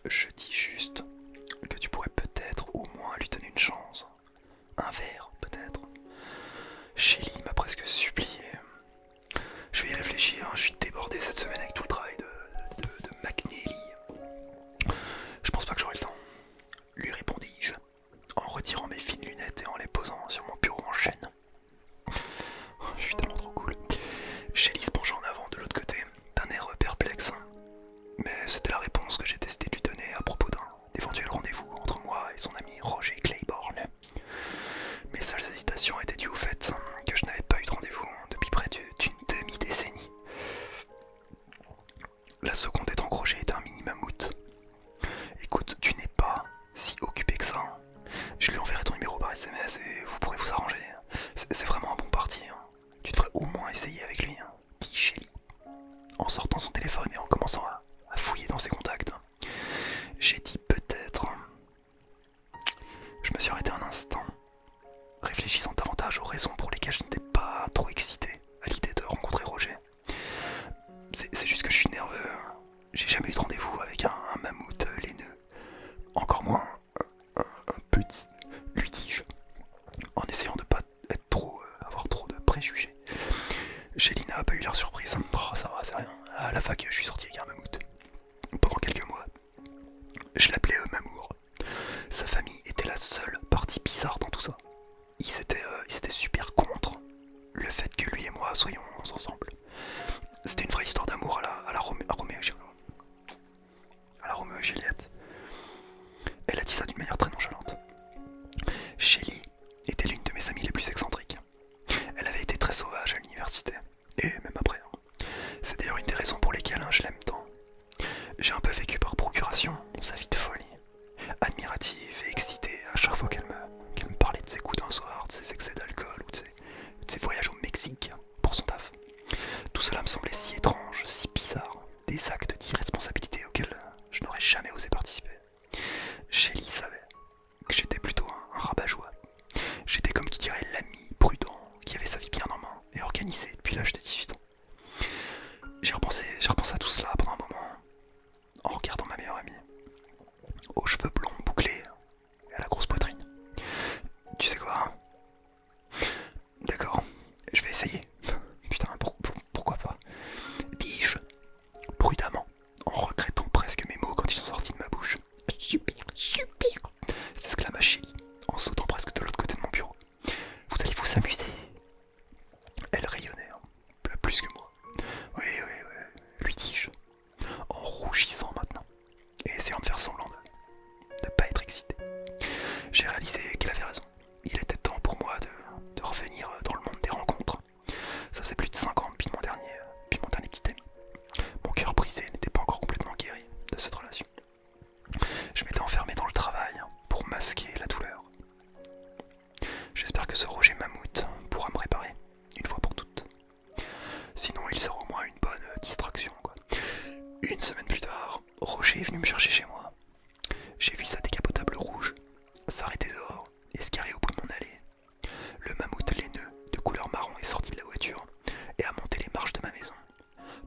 Je dis juste que tu pourrais peut-être au moins lui donner une chance. Un verre, peut-être. Shelly m'a presque supplié. Je vais y réfléchir, je suis débordé cette semaine avec tout le travail de McNeely. Je pense pas que j'aurai le temps. Lui répondis-je, en retirant mes fines lunettes et en les posant sur mon bureau en chêne. Je suis tellement trop cool. Shelly se pencha en avant de l'autre côté, d'un air perplexe. Mais c'était la réponse que j'ai décidé de lui donner à propos d'un éventuel rendez-vous entre moi et son ami Roger Claiborne. Mes seules hésitations étaient dues au fait que je n'avais pas eu de rendez-vous depuis près d'une demi-décennie. La seconde étant que Roger était un mini mammouth. Écoute, tu n'es pas si occupé que ça. Je lui enverrai ton numéro par SMS et vous pourrez vous arranger. C'est vraiment un bon parti. Tu devrais au moins essayer avec lui, dit Shelly, en sortant son téléphone et en commençant à fouiller dans ses contacts. J'ai dit peut-être. Je me suis arrêté un instant, réfléchissant davantage aux raisons pour lesquelles je n'étais pas trop excité à l'idée de rencontrer Roger. C'est juste que je suis nerveux. J'ai jamais eu de rendez-vous avec un mammouth laineux. Encore moins un petit, lui dis-je, en essayant de pas être avoir trop de préjugés. Shelly n'a pas eu l'air surprise. Oh, ça va, c'est rien. À la fac, je suis sorti avec un mammouth. Pendant quelques mois. Je l'appelais Mamour. Sa famille était la seule partie bizarre dans tout ça. Ils étaient super contre le fait que lui et moi soyons ensemble. C'était une vraie histoire d'amour à la Roméo et Juliette. Elle a dit ça d'une manière très nonchalante. Shelly était l'une de mes amies les plus excentriques. Elle avait été très sauvage à l'université, et même après. C'est d'ailleurs une des raisons pour lesquelles je l'aime tant. J'ai un peu vécu par procuration sa vie de folie, admirative et excitée à chaque fois qu'elle me parlait de ses coups d'un soir, de ses excès d'alcool ou de ses voyages au Mexique pour son taf. Tout cela me semblait si étrange, si bizarre, des actes d'irresponsabilité auxquels je n'aurais jamais osé participer. Shelly savait que j'étais plutôt un rabat-joie. J'étais comme qui dirait l'ami prudent qui avait sa vie bien en main et organisé depuis l'âge de 18 ans. J'ai repensé à tout cela pendant un moment, en regardant ma meilleure amie, aux cheveux blonds bouclés et à la grosse poitrine. Tu sais quoi? D'accord, je vais essayer. Putain, pourquoi pas? Dis-je, prudemment, en regrettant presque mes mots quand ils sont sortis de ma bouche. Super, super, s'exclama Shelly, en sautant presque de l'autre côté de mon bureau. Vous allez vous amuser. Elle rayonnait, plus que moi. Oui, lui dis-je, en rougissant maintenant, et essayant de faire semblant de ne pas être excité. J'ai réalisé qu'elle avait raison. Il était temps pour moi de revenir dans le monde des rencontres. Ça faisait plus de 5 ans depuis mon dernier petit ami. Mon cœur brisé n'était pas encore complètement guéri de cette relation. Je m'étais enfermé dans le travail pour masquer la douleur. J'espère que ce Roger Mammouth pourra me réparer, une fois pour toutes. Sinon il sera au moins une bonne distraction, quoi. Une semaine plus tard, Roger est venu me chercher chez moi. J'ai vu sa décapotable rouge s'arrêter dehors et se garer au bout de mon allée. Le mammouth laineux de couleur marron est sorti de la voiture et a monté les marches de ma maison,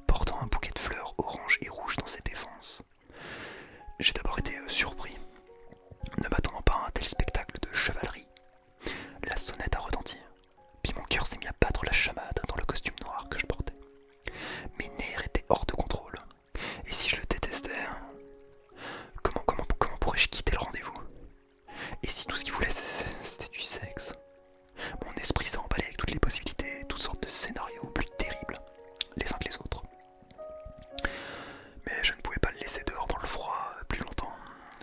portant un bouquet de fleurs orange et rouge dans ses défenses. J'ai d'abord été surpris, ne m'attendant pas à un tel spectacle de chevalerie. La sonnette a retenti, puis mon cœur s'est mis à battre la chamade dans le costume noir que je portais. Mes nerfs étaient hors de contrôle, et si je le détestais, comment pourrais-je quitter le rendez-vous? Et si tout ce qu'il voulait c'était du sexe? Mon esprit s'est emballé avec toutes les possibilités, toutes sortes de scénarios plus terribles, les uns que les autres. Mais je ne pouvais pas le laisser dehors dans le froid plus longtemps.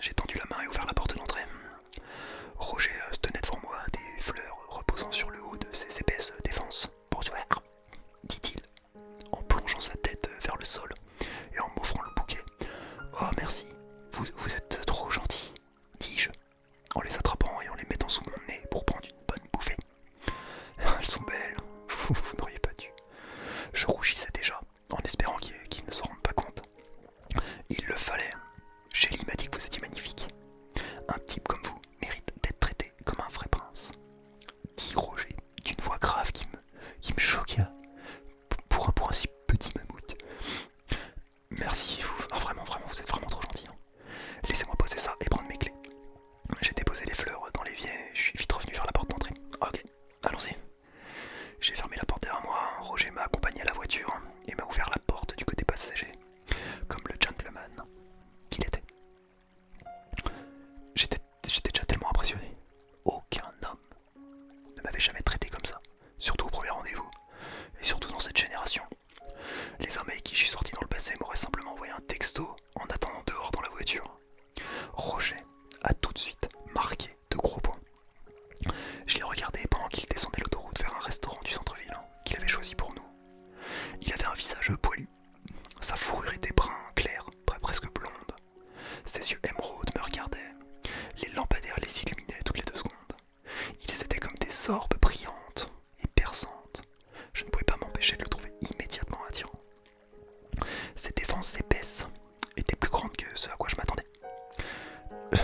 J'ai tendu la main et ouvert la porte d'entrée. Roger se tenait devant moi, des fleurs reposant sur le haut de ses épaisses défenses. Bonjour, dit-il, en plongeant sa tête vers le sol et en m'offrant le bouquet. Oh merci, vous êtes trop gentil, dis-je, en les attrapant et en les mettant sous mon nez pour prendre une bonne bouffée. Elles sont belles, vous n'auriez pas dû. Je rougissais déjà, en espérant qu'ils ne s'en rendent pas compte. Il le fallait. Shelly m'a dit que vous étiez magnifique. Un type comme vous mérite d'être traité comme un vrai prince, dit Roger, d'une voix grave qui me choqua pour un si petit mammouth. Merci, vous, vraiment, vous êtes vraiment trop gentil. ce à quoi je m'attendais.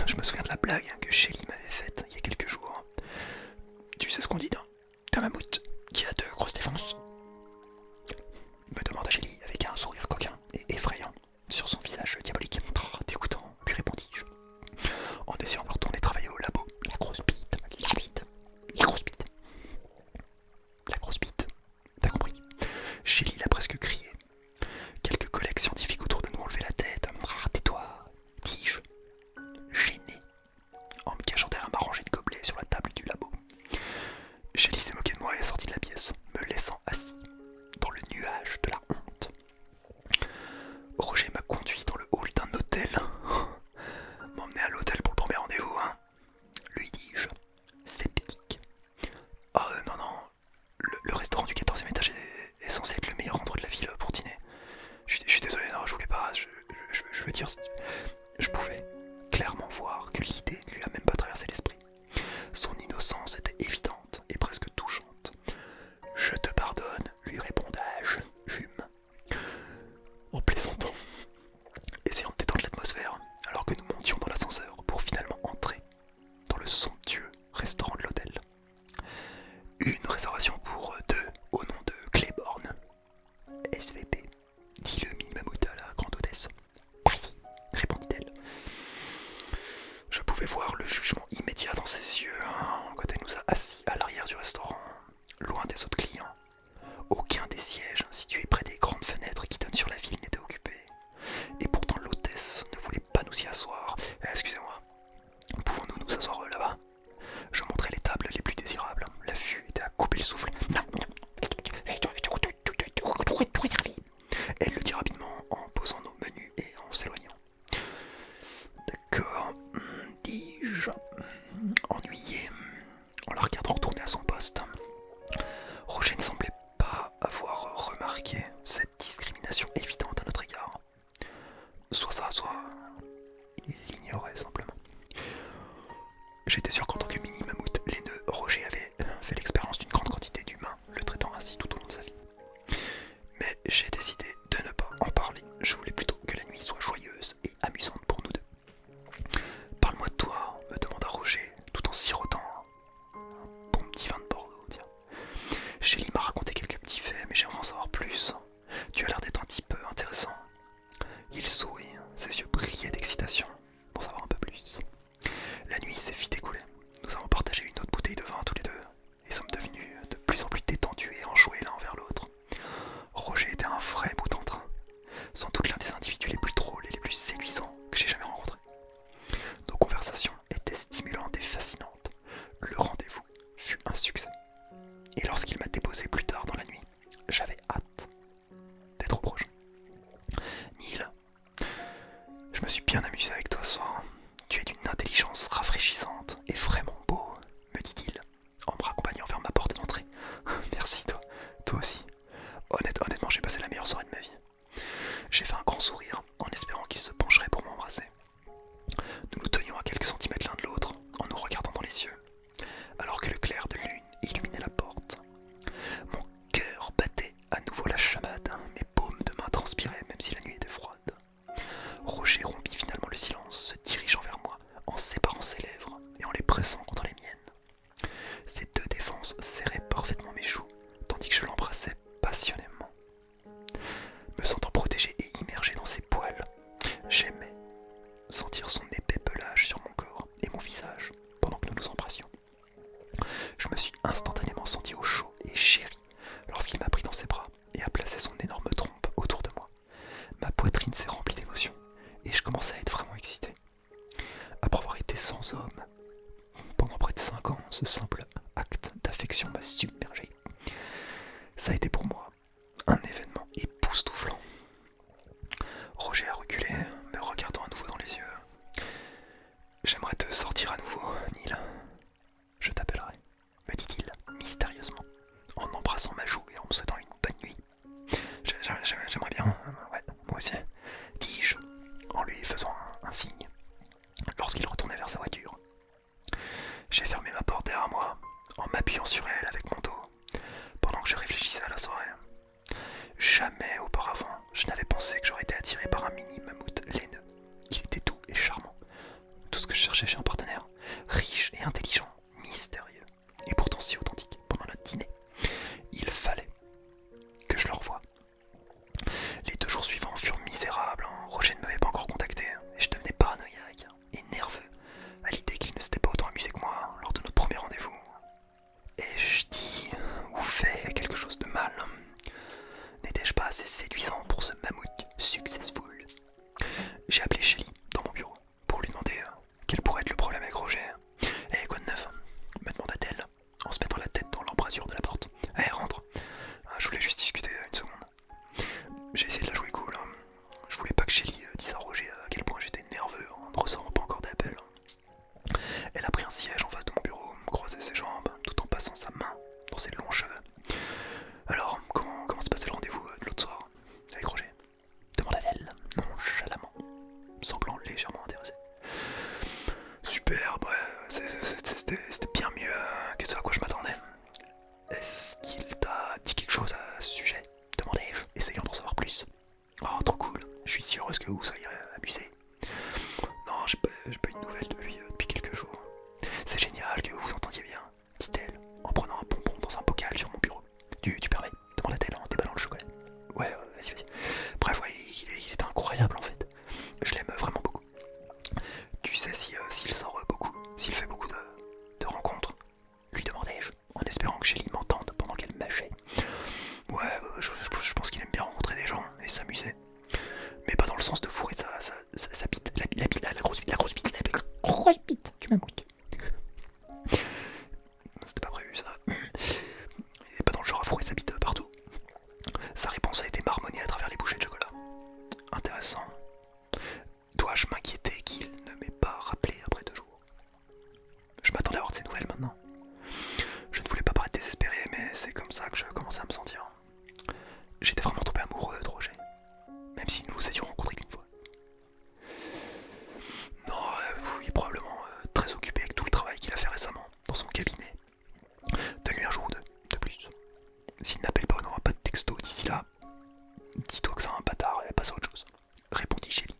Je me souviens de la blague que Shelly m'avait faite il y a quelques jours. Tu sais ce qu'on dit d'un mammouth qui a de grosses défenses? Me demanda Shelly avec un sourire coquin et effrayant sur son visage diabolique. Oh, dégoûtant, lui répondis-je, en essayant de retourner travailler au labo. La grosse bite, la bite, la grosse bite. La grosse bite, t'as compris? Shelly l'a presque crié. Quelques collègues scientifiques autour de nous ont levé la tête. Ah, tais-toi, dis-je, gêné, en me cachant derrière ma rangée de gobelets sur la table du labo. Shelly s'est moquée de moi et est sortie de la pièce, me laissant assis dans le nuage de la honte. Roger m'a conduit dans le hall d'un hôtel. M'emmener à l'hôtel pour le premier rendez-vous, hein? Lui dis-je, sceptique. Oh non, non, le restaurant du 14e étage est censé être le meilleur endroit de la ville pour dîner. Je suis désolé, non, je voulais pas, je veux dire, je pouvais clairement voir que l'idée ne lui a même pas traversé l'esprit. Son innocence était évidente et presque touchante. Je te pardonne, lui répondais-je, en plaisantant, essayant de détendre l'atmosphère, alors que nous montions dans l'ascenseur pour finalement entrer dans le somptueux restaurant de l'hôtel. Une réservation pour deux au nom de Cléborne. SVP, dit le mini-mammouth à la grande hôtesse. Par ici, répondit-elle. Je pouvais voir le jugement immédiat dans ses yeux quand elle nous a assis à l'arrière du restaurant, loin des autres clients. Aucun des sièges situés près des grandes fenêtres qui donnent sur la ville n'était occupé. Et pourtant l'hôtesse ne voulait pas nous y asseoir. Excusez-moi, pouvons-nous nous asseoir là-bas? Je montrais les tables les plus désirables. La vue était à couper le souffle. Non, non, tout réservé. Elle le dit rapidement en posant nos menus et en s'éloignant. D'accord, dis-je, ennuyé, en la regardant retourner à son poste. Roger ne semblait pas avoir remarqué cette discrimination évidente à notre égard. Soit ça, soit il l'ignorait simplement. J'étais sûr qu'en tant que mini-mammouth laineux, Roger avait fait l'expérience d'une grande quantité d'humains, le traitant ainsi tout au long de sa vie. Mais j'ai décidé de ne pas en parler. Je voulais plutôt que la nuit soit joyeuse et amusante pour nous deux. Parle-moi de toi, me demanda Roger, tout en sirotant un bon petit vin de Bordeaux, tiens. Shelly m'a raconté quelques petits faits, mais j'aimerais en savoir plus. Tu as l'air d'être un type intéressant. Il sourit, ses yeux brillaient d'excitation, pour savoir un peu plus. La nuit s'est vite écoulée. Nous avons partagé une autre bouteille de vin tous les deux, et sommes devenus de plus en plus détendus et enjoués l'un envers l'autre. Roger était un vrai bout en train, sans doute l'un des individus les plus drôles et les plus séduisants que j'ai jamais rencontrés. Nos conversations étaient stimulantes et fascinantes. Le rendez-vous fut un succès. Et lorsqu'il m'a déposé plus tard dans la nuit, j'avais hâte d'être au prochain. Neil, je me suis bien amusé avec toi ce soir. Tu es d'une intelligence rafraîchissante et vraiment beau, me dit-il, en me raccompagnant vers ma porte d'entrée. Merci toi aussi. Honnêtement, j'ai passé la meilleure soirée de ma vie. J'ai fait un grand sourire en espérant qu'il se pencherait pour m'embrasser. Nous nous tenions à quelques centimètres l'un de l'autre en nous regardant dans les yeux, alors que le clair de lune illuminait la porte. Mon cœur battait à nouveau la chamade, mes paumes de main transpiraient même si la nuit était froide. Roger rompit finalement le silence, se dirigeant vers moi en séparant ses lèvres et en les pressant contre les miennes. Ses deux défenses serraient parfaitement mes joues, tandis que je l'embrassais passionnément. Me sentant protégé et immergé dans ses poils, j'aimais sentir son épais pelage sur mon corps et mon visage pendant que nous nous embrassions. Je me suis instantanément senti au chaud et chéri lorsqu'il m'a pris dans ses bras et a placé son énorme trompe autour de moi. Ma poitrine s'est remplie d'émotions et je commençais à être vraiment excité. Après avoir été sans homme pendant près de 5 ans, ce simple acte d'affection m'a submergé. Ça a été pour moi un événement époustouflant. Roger a reculé, me regardant à nouveau dans les yeux. J'aimerais te sortir à nouveau, Neil. Je t'appellerai, me dit-il mystérieusement, en embrassant ma joue et en me souhaitant une bonne nuit. J'aimerais bien, ouais, moi aussi, dis-je, en lui faisant un signe, lorsqu'il retournait vers sa voiture. J'ai fermé ma porte derrière moi, en m'appuyant sur elle avec mon dos, pendant que je réfléchissais à la soirée. Jamais auparavant, je n'avais pensé que j'aurais été attiré par un mini-mammouth laineux. Il était je cherchais chez un partenaire, riche et intelligent, mystérieux, et pourtant si authentique. Pendant notre dîner, il fallait que je le revoie. Les 2 jours suivants furent misérables, hein. Roger ne m'avait pas encore contacté, et je devenais paranoïaque et nerveux à l'idée qu'il ne s'était pas autant amusé que moi lors de notre premier rendez-vous. Ai-je dit ou fait quelque chose de mal? N'étais-je pas assez séduisant pour ce mammouth successful? J'ai appelé Shelly dans mon bureau pour lui demander quel pourrait être le problème avec Roger. « Eh, quoi de neuf ?» me demanda-t-elle en se mettant la tête dans l'embrasure de la porte. « Eh, rentre. Je voulais juste discuter une seconde. » J'ai essayé de la jouer cool. Je voulais pas que Shelly dise à Roger à quel point j'étais nerveux en ne recevant pas encore d'appel. Elle a pris un siège en face de mon bureau, croisé ses jambes, tout en passant sa main dans ses longs cheveux. « Alors, comment s'est passé le rendez-vous de l'autre soir avec Roger ?» demanda-t-elle nonchalamment, semblant légèrement intéressée. « Super, c'était bien mieux que ce à quoi je m'attendais. Est-ce qu'il t'a dit quelque chose à ce sujet ?» demandai-je, essayant d'en savoir plus. « Oh, trop cool, je suis si heureuse que vous soyez amusés. »« Non, j'ai pas eu de nouvelles de lui depuis quelques jours. C'est génial que vous vous entendiez bien, dit-elle, en prenant un bonbon dans un bocal sur mon bureau. Tu permets ?» demanda-t-elle en déballant le chocolat. « Ouais, vas-y. Bref, ouais, il était incroyable en fait. Je l'aime vraiment beaucoup. Tu sais s'il sort beaucoup, s'il fait beaucoup de rencontres ?» lui demandai-je, en espérant que Shelly m'entende pendant qu'elle mâchait. « Ouais, je pense qu'il aime bien rencontrer des gens et s'amuser. Mais pas dans le sens de fourrer sa bite, la grosse bite, la grosse bite du mammouth. » C'était pas prévu ça. Et pas dans le genre à fourrer sa bite partout. Sa réponse a été marmonnée à travers les bouchées de chocolat. Intéressant. Dois-je m'inquiéter qu'il ne m'ait pas rappelé après 2 jours? Je m'attendais à avoir de ses nouvelles maintenant. Je ne voulais pas paraître désespéré, mais c'est comme ça que je commençais à me sentir. J'étais vraiment tombé amoureux de Roger, même si nous nous étions rencontrés qu'une fois. Non, il est probablement très occupé avec tout le travail qu'il a fait récemment dans son cabinet. Donne-lui un jour ou 2 de plus. S'il n'appelle pas, on n'aura pas de texto d'ici là. Dis-toi que c'est un bâtard et passe à autre chose, répondit Shelly,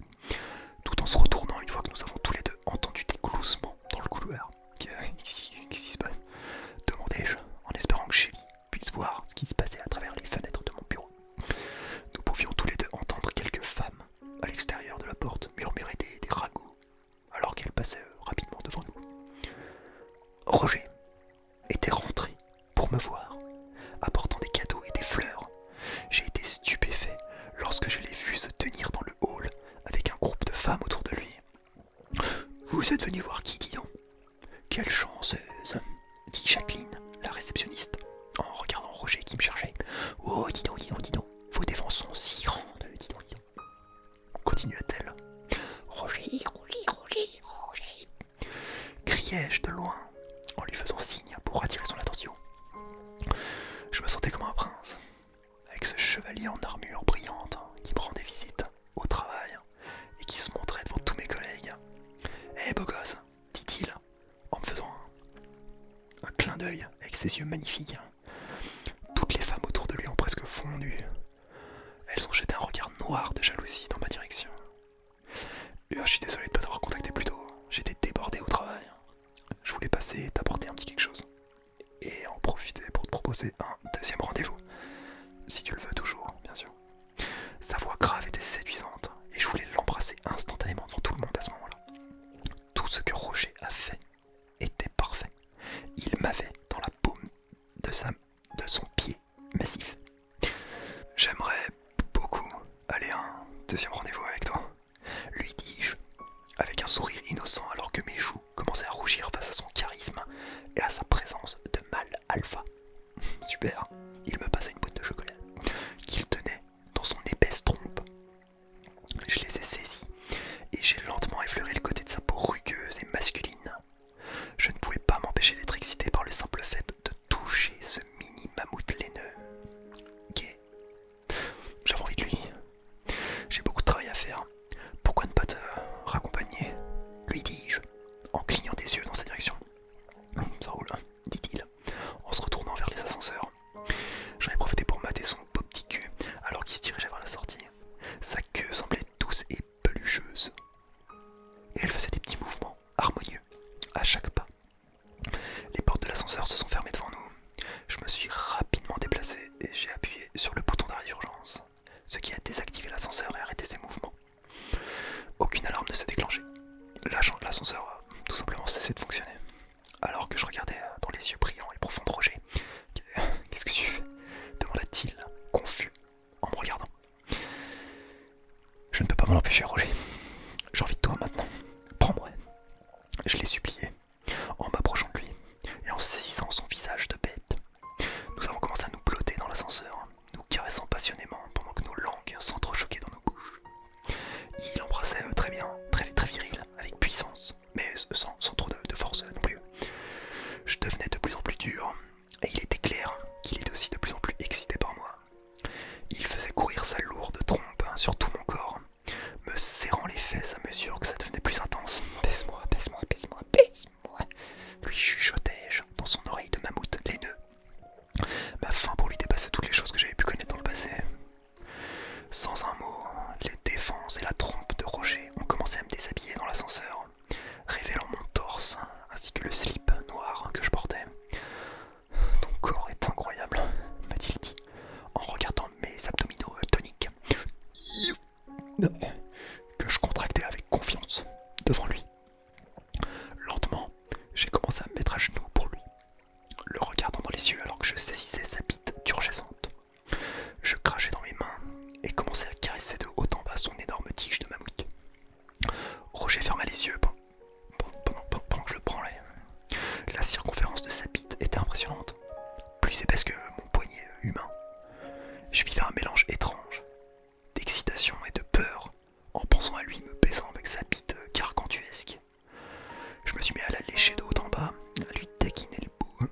tout en se retournant une fois que nous avons tous les deux entendu des gloussements dans le couloir. Qu'est-ce qui se passe? Demandai-je, en espérant que Shelly puisse voir ce qui se passait à travers les fenêtres de mon bureau. Nous pouvions tous les deux entendre quelques femmes à l'extérieur de la porte murmurer des ragots alors qu'elles passaient rapidement devant nous. Roger était rentré pour me voir, apportant des cadeaux et des fleurs. J'ai été stupéfait lorsque je l'ai vu se tenir dans le hall avec un groupe de femmes autour de lui. « Vous êtes venu voir qui, Guillaume? Quelle chanceuse !» dit Jacqueline, la réceptionniste, en regardant Roger qui me cherchait. « Oh, dis donc, vos défenses sont si grandes, dis donc. » Continua-t-elle. « Roger, criai-je de loin, en lui faisant signe pour attirer son attention. Je me sentais comme un prince, avec ce chevalier en armure brillante qui me rendait visite au travail et qui se montrait devant tous mes collègues. « Hé, beau gosse !» dit-il, en me faisant un clin d'œil avec ses yeux magnifiques. Toutes les femmes autour de lui ont presque fondu. Elles ont jeté un regard noir de jalousie dans ma direction. Je suis désolé de ne pas t'avoir contacté plus tôt, j'étais débordé au travail. Je voulais passer et t'apporter un petit quelque chose. Et en profiter pour te proposer un 2e rendez-vous. Si tu le veux toujours, bien sûr. Sa voix grave était séduisante et je voulais l'embrasser instantanément devant tout le monde à ce moment-là. Tout ce que Roger a fait était parfait. Il m'avait dans la paume de son pied massif. J'aimerais beaucoup aller à un 2e rendez-vous avec toi, lui dis-je, avec un sourire innocent alors que mes joues commençaient à rougir face à son charisme et à sa présence de mâle alpha. Super, il me passa une boîte de chocolat qu'il tenait dans son épaisse trompe. Je les ai saisis et j'ai lentement effleuré le côté de sa peau rugueuse et masculine. Je ne pouvais pas m'empêcher d'être excité par le simple fait de toucher ce mini mammouth laineux. Gay. J'avais envie de lui. J'ai beaucoup de travail à faire. Pourquoi ne pas te raccompagner, lui l'ascenseur a tout simplement cessé de fonctionner. Alors que je regardais dans les yeux brillants et profonds de Roger. Qu'est-ce que tu fais? Demanda-t-il, confus, en me regardant. Je ne peux pas m'en empêcher, Roger. J'ai envie de toi maintenant. Prends-moi. Je l'ai supplié, en m'approchant de lui et en saisissant son visage de bête. Nous avons commencé à nous blotter dans l'ascenseur, nous caressant passionnément pendant que nos langues s'entrechoquaient dans nos bouches. Il embrassait très bien, très viril, avec puissance, mais sans trop de force non plus. Je devenais de plus en plus dur, et il était clair qu'il était aussi de plus en plus excité par moi. Il faisait courir sa lourde trompe sur tout mon corps, me serrant les fesses à mesure que ça devenait plus intense. Baise-moi, baise-moi, baise-moi, baise-moi, lui chuchotais-je dans son oreille de mammouth laineux. Ma faim pour lui dépassait toutes les choses que j'avais pu connaître dans le passé. Sans un mot, les défenses et la trompe de Roger ont commencé à me déshabiller dans l'ascenseur, révélant mon torse ainsi que le slip noir que je portais. Ton corps est incroyable, m'a-t-il dit, en regardant mes abdominaux toniques, que je contractais avec confiance devant lui. Lentement, j'ai commencé à me mettre à genoux pour lui, le regardant dans les yeux alors que je saisissais sa bite turgescente. Je crachais dans mes mains et commençais à caresser de haut en bas son énorme tige de mammouth. Roger ferma les yeux pendant que je le branlais. La circonférence de sa bite était impressionnante, plus épaisse que mon poignet humain. Je vivais un mélange étrange d'excitation et de peur en pensant à lui me baisant avec sa bite gargantuesque. Je me suis mis à la lécher de haut en bas, à lui taquiner le bout.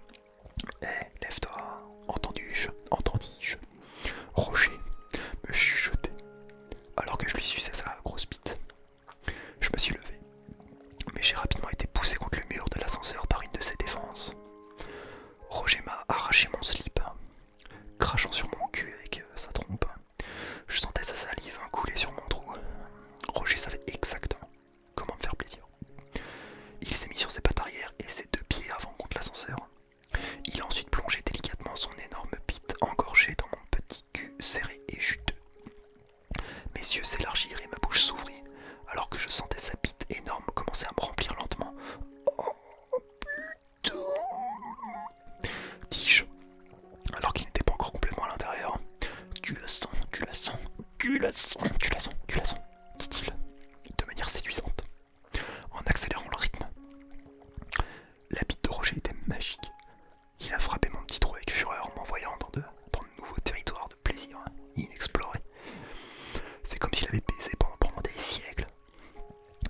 Eh, lève-toi, entendis-je. Roger me chuchotait, alors que je lui suçais sa grosse bite. Je me suis levé, mais j'ai rapidement été poussé contre le mur de l'ascenseur par une de ses défenses. Roger m'a arraché mon slip, crachant sur mon cul avec sa trompe. Je sentais sa salive couler sur mon trou. Roger savait exactement comment me faire plaisir. Il s'est mis sur ses pattes arrière et ses deux pieds avant contre l'ascenseur. Il a ensuite plongé délicatement son énorme bite engorgée dans mon petit cul serré et juteux. Mes yeux s'élargirent et ma bouche s'ouvrit, alors que je sentais sa bite énorme commencer à me remplir lentement. Oh putain, dis-je, alors qu'il n'était pas encore complètement à l'intérieur. Tu la sens, tu la sens, tu la sens, tu la sens, tu la sens, dit-il, de manière séduisante, en accélérant le rythme. La bite de Roger était magique. Il a frappé mon petit trou avec fureur en m'envoyant dans de nouveaux territoires de plaisir inexplorés. C'est comme s'il avait baisé pendant des siècles.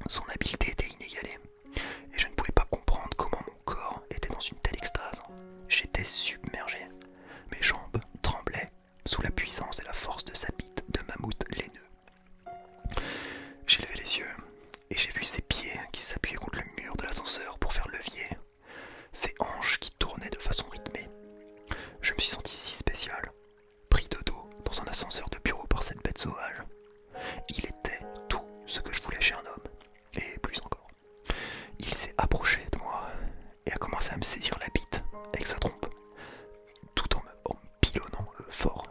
Son habileté était inégalée, et je ne pouvais pas comprendre comment mon corps était dans une telle extase. J'étais submergé. Mes jambes tremblaient sous la puissance et la force de sa bite de mammouth laineux. J'ai levé les yeux, et j'ai vu ses pieds qui s'appuyaient contre le mur de l'ascenseur pour faire levier, ses hanches qui tournaient de façon rythmée. Je me suis senti si spécial, pris de dos dans un ascenseur de bureau par cette bête sauvage. Il était tout ce que je voulais chez un homme, et plus encore. Il s'est approché de moi et a commencé à me saisir la bite avec sa trompe, tout en me pilonnant fort.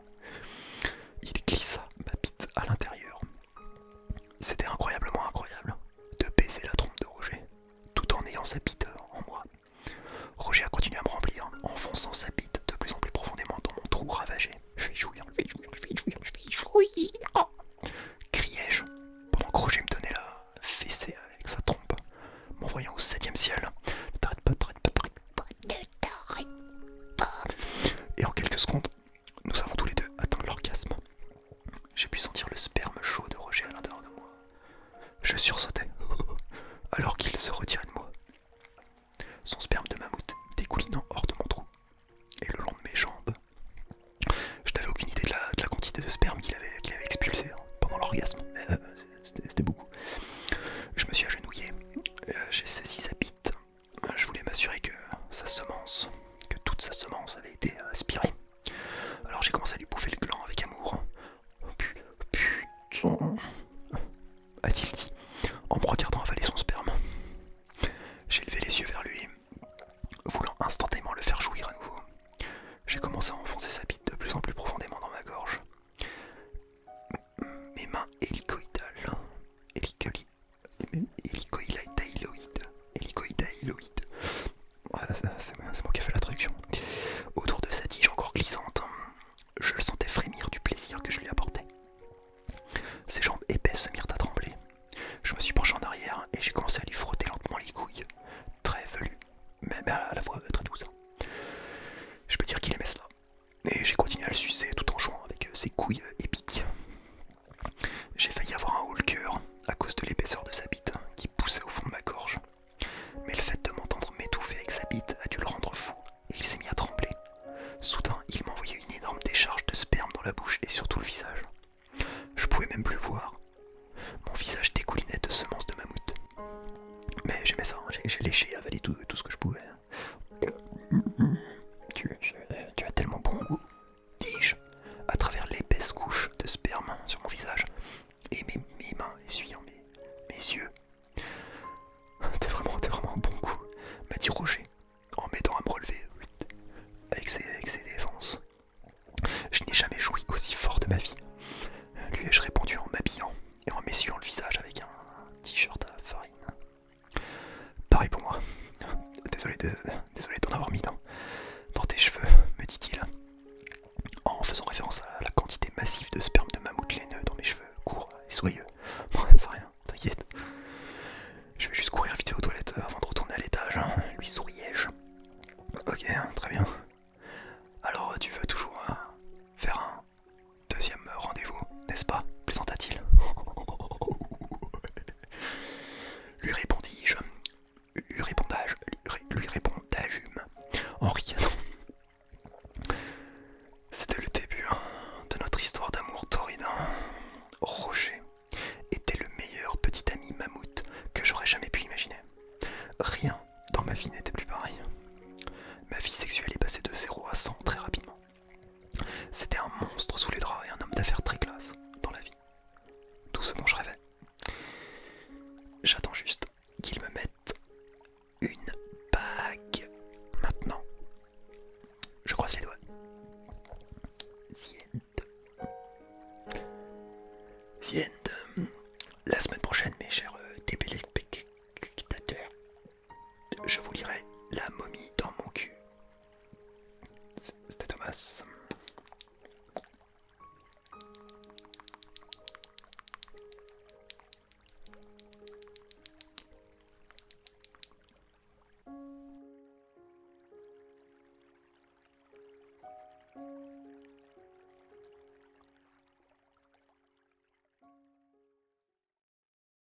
Il glissa ma bite à l'intérieur. C'était incroyablement incroyable de baiser la trompe de Roger, tout en ayant sa bite en moi. Roger a continué à me remplir, enfonçant sa bite de plus en plus profondément dans mon trou ravagé. Je vais jouir, je vais jouir, je vais jouir, je vais jouir, criai-je, pendant que Roger me donnait la fessée avec sa trompe, m'envoyant au 7e ciel. Ne t'arrête pas, ne t'arrête pas, ne t'arrête pas. Et en quelques secondes, nous avons tous les deux atteint l'orgasme. J'ai pu sentir le sperme chaud de Roger à l'intérieur de moi. Je sursautais, alors qu'il se retirait de moi. Son sperme de mammouth dégoulinant hors de mon trou, et le long de mes jambes. Je n'avais aucune idée de la quantité de sperme qu'il avait expulsé pendant l'orgasme, mais c'était beaucoup. Je me suis agenouillé, j'ai saisi sa bite. Je voulais m'assurer que toute sa semence avait été aspirée. Alors j'ai commencé à lui bouffer le gland avec amour. Putain, a-t-il dit, en me regardant avaler son sperme. reptiloïde. Voilà, c'est moi qui ai fait la traduction. Autour de sa tige encore glissante, je le sentais frémir du plaisir que je lui apportais. Ses jambes épaisses se mirent à trembler. Je me suis penché en arrière et j'ai commencé à lui frotter lentement les couilles. Très velu, mais à la fois très douce. Je peux dire qu'il aimait cela. Et j'ai continué à le sucer tout en jouant avec ses couilles épiques. J'ai failli avoir un haut le cœur à cause de l'épaisseur de sa bite qui poussait au fond de ma gorge. Mais le fait de m'entendre m'étouffer avec sa bite a dû le rendre fou et il s'est mis à trembler. Soudain, il m'envoyait une énorme décharge de sperme dans la bouche et sur tout le visage. Je pouvais même plus voir. Mon visage dégoulinait de semences de mammouth. Mais j'aimais ça, hein. J'ai léché et avalé tout ce que je pouvais. Tu as tellement bon goût, dis-je, à travers l'épaisse couche de sperme sur mon visage et mes mains essuyant mes yeux. T'es vraiment un bon coup, m'a dit Roger, en m'aidant à me relever avec ses défenses. Je n'ai jamais joui aussi fort de ma vie. Lui ai-je répondu en m'habillant et en m'essuyant le visage avec un t-shirt à farine. Pareil pour moi. Désolé d'en avoir mis dans tes cheveux, me dit-il, en faisant référence à la quantité massive de sperme de mammouth laineux dans mes cheveux courts et soyeux. Bon, c'est rien, t'inquiète. Je vais juste courir vite aux toilettes avant de retourner à l'étage, hein, lui souriais-je. Ok, très bien. Alors tu veux toujours faire un deuxième rendez-vous, n'est-ce pas? Plaisanta-t-il. Lui répondis-je, lui répondais-je en ricanant. C'était le début de notre histoire d'amour torride. Roger était le meilleur petit ami mammouth que j'aurais jamais pu imaginer. Rien dans ma vie n'était plus pareil. Ma vie sexuelle est passée de 0 à 100 très rapidement. C'était un monstre sous les draps et un homme d'affaires très classe dans la vie. Tout ce dont je rêvais. J'attends juste qu'il me mette une bague. Maintenant, je croise les doigts. The end. La semaine prochaine, mes chers téléspectateurs, je vous lirai La momie dans mon cul. C'était Thomas.